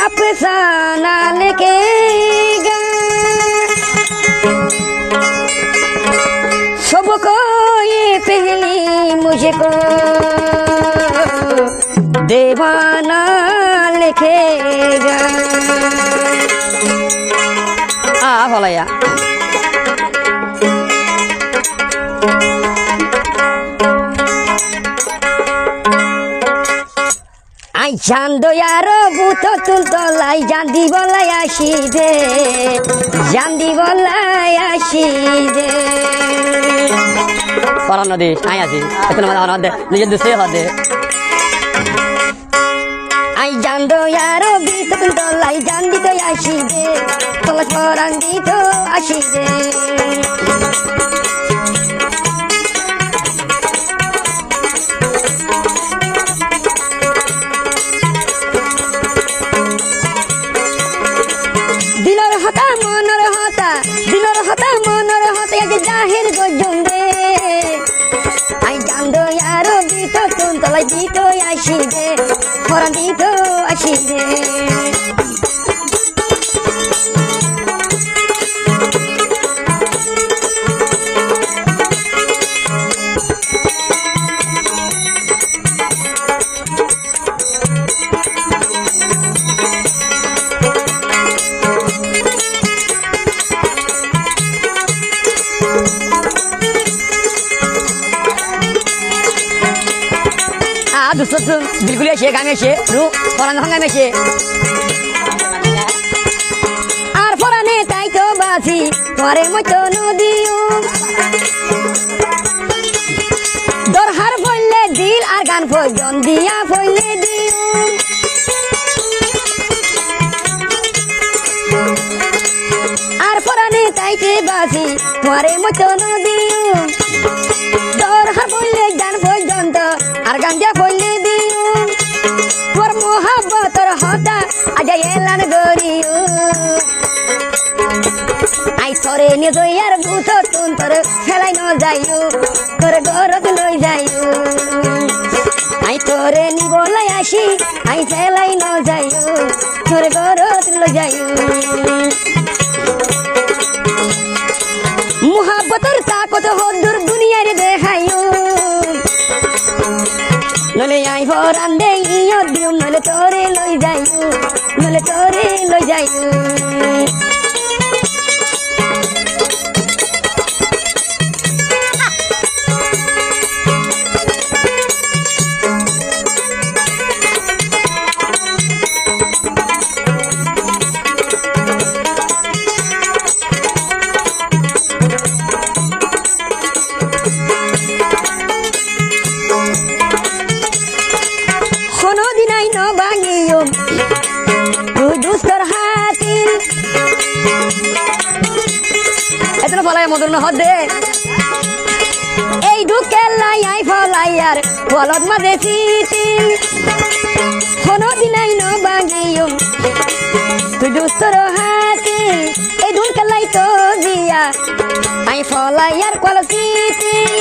अफसाना लिखेगा सबको ये पहली मुझको दीवाना लिखेगा भलाया आई जान यार बुतो तुल तलाई जान्दी बोलाई आशी दे जान्दी बोलाई आशी दे परा नदी आई आसी इतना मजा आना दे निजे दूसरे हाथे आई जान यार बुतो तुल तलाई जान्दी तो आशी दे तोला परang दी तो आशी दे जाहिर गोजुंदे आई जान यार बीतो तुम तलाई बीतो आशी दे परang दी तो आशी दे दोस्तों बिल्कुल ऐसे काम ऐसे रू परang हंगा में ऐसे आर पराने ताई तो बासी तुम्हारे मचो नदियों दर हर फैले दिल आर गान फैजन दिया फैले दियों आर पराने ताई के बासी तुम्हारे मचो नदियों दर हर फैले गान फैजन तो आर गान दिया फैले मोहब्बतर होता आजा एलान गोरियो आई तोरे निजो यार बुतो तुम तोरे खेलाई न जाइयो तोरे गरत लई जाइयो आई तोरे निबोलाई आशी आई खेलाई न जाइयो तोरे गरत लई जाइयो मोहब्बतर ताकत हो दूर दुनिया रे देखाइयो नले आई फरांदे इयो दियो नले तोरे लई जाइयो नले तोरे लई जाइयो मधुर न हदे এই ঢুকেলাই আই ফলাইয়ার বলদ মাঝে সিতিল কোনো দিনাই ন বাগিও তুই দুস্তর হাতিল এই ঢুকেলাই তো দিয়া আই ফলাইয়ার কল সিতিল